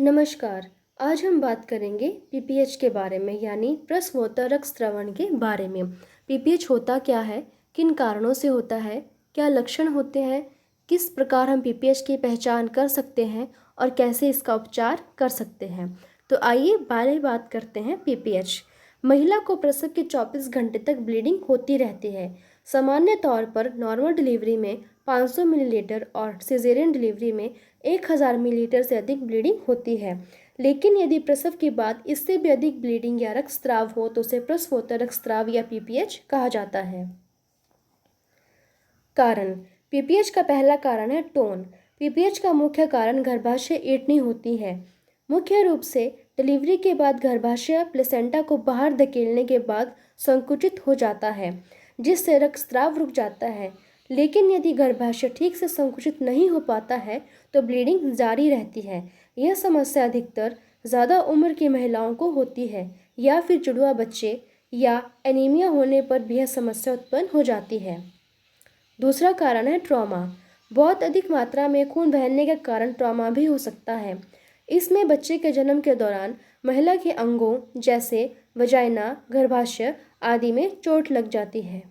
नमस्कार। आज हम बात करेंगे पीपीएच के बारे में, यानी प्रस्वोत्तर रक्तस्रावन के बारे में। पीपीएच होता क्या है, किन कारणों से होता है, क्या लक्षण होते हैं, किस प्रकार हम पीपीएच की पहचान कर सकते हैं और कैसे इसका उपचार कर सकते हैं। तो आइए पहले बात करते हैं पीपीएच। महिला को प्रसव के 24 घंटे तक ब्लीडिंग होती रहती है। सामान्य तौर पर नॉर्मल डिलीवरी में 500 मिलीलीटर और सिजेरियन डिलीवरी में 1000 मिलीलीटर से अधिक ब्लीडिंग होती है। लेकिन यदि प्रसव के बाद इससे भी अधिक ब्लीडिंग या रक्तस्राव हो तो उसे प्रसवोत्तर रक्तस्राव या पीपीएच कहा जाता है। कारण। पीपीएच का पहला कारण है टोन। पीपीएच का मुख्य कारण गर्भाशय ऐंठनी होती है। मुख्य रूप से डिलीवरी के बाद गर्भाशय प्लेसेंटा को बाहर धकेलने के बाद संकुचित हो जाता है, जिससे रक्तस्राव रुक जाता है। लेकिन यदि गर्भाशय ठीक से संकुचित नहीं हो पाता है तो ब्लीडिंग जारी रहती है। यह समस्या अधिकतर ज़्यादा उम्र की महिलाओं को होती है या फिर जुड़वा बच्चे या एनीमिया होने पर भी यह समस्या उत्पन्न हो जाती है। दूसरा कारण है ट्रॉमा। बहुत अधिक मात्रा में खून बहने के कारण ट्रॉमा भी हो सकता है। इसमें बच्चे के जन्म के दौरान महिला के अंगों जैसे वजाइना, गर्भाशय आदि में चोट लग जाती है।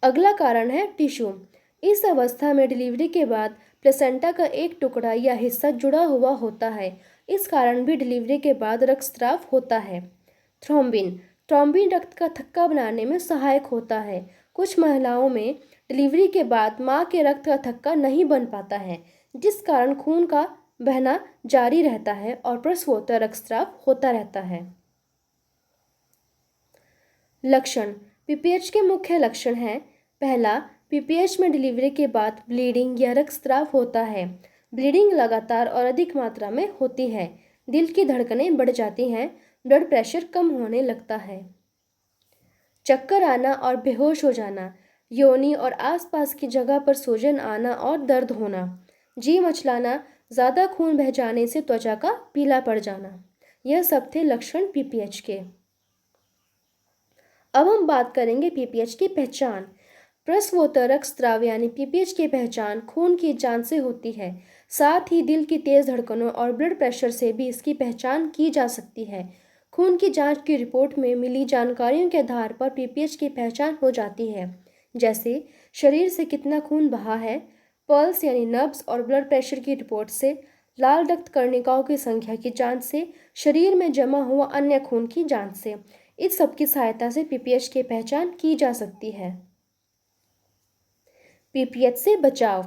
अगला कारण है टिश्यू। इस अवस्था में डिलीवरी के बाद प्लेसेंटा का एक टुकड़ा या हिस्सा जुड़ा हुआ होता है। इस कारण भी डिलीवरी के बाद रक्तस्राव होता है। थ्रोम्बिन। थ्रोम्बिन रक्त का थक्का बनाने में सहायक होता है। कुछ महिलाओं में डिलीवरी के बाद मां के रक्त का थक्का नहीं बन पाता है, जिस कारण खून का बहना जारी रहता है और प्रसवोत्तर रक्तस्राव होता रहता है। लक्षण। पीपीएच के मुख्य लक्षण हैं। पहला, पीपीएच में डिलीवरी के बाद ब्लीडिंग या रक्तस्राव होता है। ब्लीडिंग लगातार और अधिक मात्रा में होती है। दिल की धड़कनें बढ़ जाती हैं। ब्लड प्रेशर कम होने लगता है। चक्कर आना और बेहोश हो जाना। योनि और आसपास की जगह पर सूजन आना और दर्द होना। जी मचलाना। ज़्यादा खून बह जाने से त्वचा का पीला पड़ जाना। यह सब थे लक्षण पीपीएच के। अब हम बात करेंगे पीपीएच की पहचान। प्रसवोत्तर रक्तस्राव यानी पीपीएच की पहचान खून की जांच से होती है। साथ ही दिल की तेज धड़कनों और ब्लड प्रेशर से भी इसकी पहचान की जा सकती है। खून की जांच की रिपोर्ट में मिली जानकारियों के आधार पर पीपीएच की पहचान हो जाती है, जैसे शरीर से कितना खून बहा है, पल्स यानी नब्ज और ब्लड प्रेशर की रिपोर्ट से, लाल रक्त कणिकाओं की संख्या की जांच से, शरीर में जमा हुआ अन्य खून की जांच से। इस सब की सहायता से पीपीएच की पहचान की जा सकती है। पीपीएच से बचाव।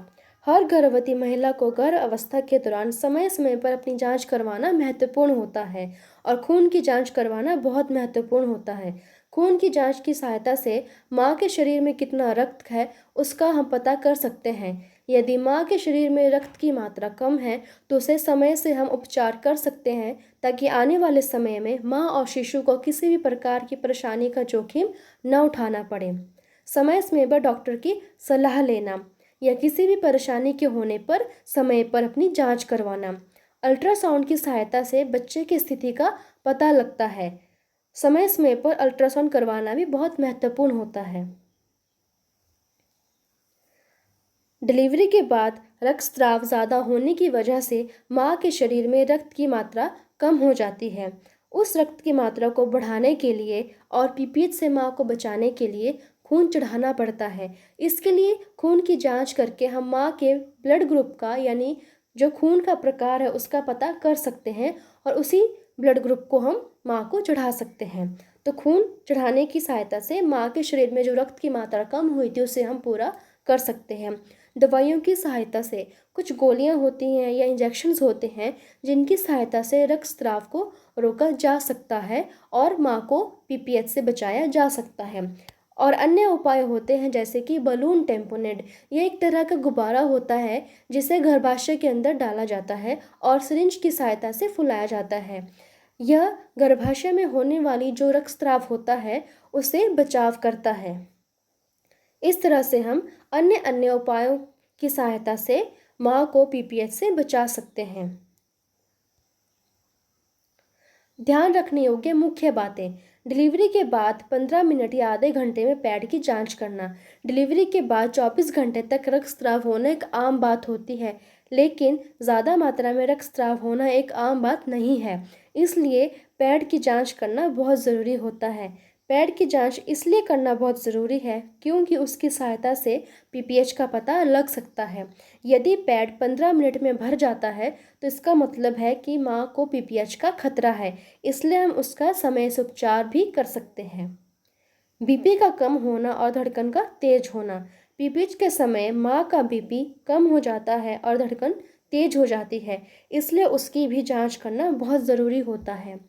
हर गर्भवती महिला को गर्भ अवस्था के दौरान समय समय पर अपनी जांच करवाना महत्वपूर्ण होता है और खून की जांच करवाना बहुत महत्वपूर्ण होता है। खून की जांच की सहायता से मां के शरीर में कितना रक्त है उसका हम पता कर सकते हैं। यदि मां के शरीर में रक्त की मात्रा कम है तो उसे समय से हम उपचार कर सकते हैं, ताकि आने वाले समय में मां और शिशु को किसी भी प्रकार की परेशानी का जोखिम न उठाना पड़े। समय समय पर डॉक्टर की सलाह लेना या किसी भी परेशानी के होने पर समय पर अपनी जांच करवाना। अल्ट्रासाउंड की सहायता से बच्चे की स्थिति का पता लगता है। समय समय पर अल्ट्रासाउंड करवाना भी बहुत महत्वपूर्ण होता है। डिलीवरी के बाद रक्तस्राव ज़्यादा होने की वजह से मां के शरीर में रक्त की मात्रा कम हो जाती है। उस रक्त की मात्रा को बढ़ाने के लिए और पीपीएच से मां को बचाने के लिए खून चढ़ाना पड़ता है। इसके लिए खून की जांच करके हम मां के ब्लड ग्रुप का, यानी जो खून का प्रकार है उसका पता कर सकते हैं और उसी ब्लड ग्रुप को हम मां को चढ़ा सकते हैं। तो खून चढ़ाने की सहायता से मां के शरीर में जो रक्त की मात्रा कम हुई थी उसे हम पूरा कर सकते हैं। दवाइयों की सहायता से, कुछ गोलियां होती हैं या इंजेक्शन्स होते हैं जिनकी सहायता से रक्तस्राव को रोका जा सकता है और मां को पीपीएच से बचाया जा सकता है। और अन्य उपाय होते हैं जैसे कि बलून टेम्पोनेड। यह एक तरह का गुब्बारा होता है जिसे गर्भाशय के अंदर डाला जाता है और सिरिंज की सहायता से फुलाया जाता है। यह गर्भाशय में होने वाली जो रक्तस्राव होता है उसे बचाव करता है। इस तरह से हम अन्य अन्य उपायों की सहायता से मां को पीपीएच से बचा सकते हैं। ध्यान रखने योग्य मुख्य बातें। डिलीवरी के बाद 15 मिनट या आधे घंटे में पैड की जांच करना। डिलीवरी के बाद 24 घंटे तक रक्तस्राव होना एक आम बात होती है, लेकिन ज़्यादा मात्रा में रक्तस्राव होना एक आम बात नहीं है। इसलिए पैड की जांच करना बहुत ज़रूरी होता है। पैड की जांच इसलिए करना बहुत ज़रूरी है क्योंकि उसकी सहायता से पीपीएच का पता लग सकता है। यदि पैड 15 मिनट में भर जाता है तो इसका मतलब है कि माँ को पीपीएच का खतरा है, इसलिए हम उसका समय से उपचार भी कर सकते हैं। बीपी का कम होना और धड़कन का तेज होना। पीपीएच के समय माँ का बीपी कम हो जाता है और धड़कन तेज हो जाती है, इसलिए उसकी भी जांच करना बहुत ज़रूरी होता है।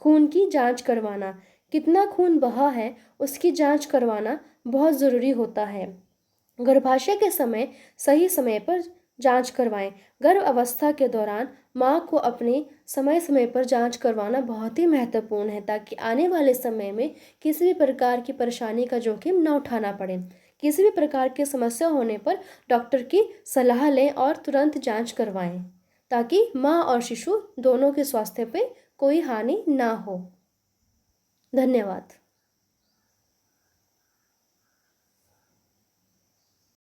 खून की जांच करवाना। कितना खून बहा है उसकी जांच करवाना बहुत ज़रूरी होता है। गर्भाशय के समय सही समय पर जांच करवाएं। गर्भ अवस्था के दौरान माँ को अपने समय समय पर जांच करवाना बहुत ही महत्वपूर्ण है ताकि आने वाले समय में किसी भी प्रकार की परेशानी का जोखिम न उठाना पड़े। किसी भी प्रकार की समस्या होने पर डॉक्टर की सलाह लें और तुरंत जांच करवाएं ताकि माँ और शिशु दोनों के स्वास्थ्य पे कोई हानि ना हो। धन्यवाद।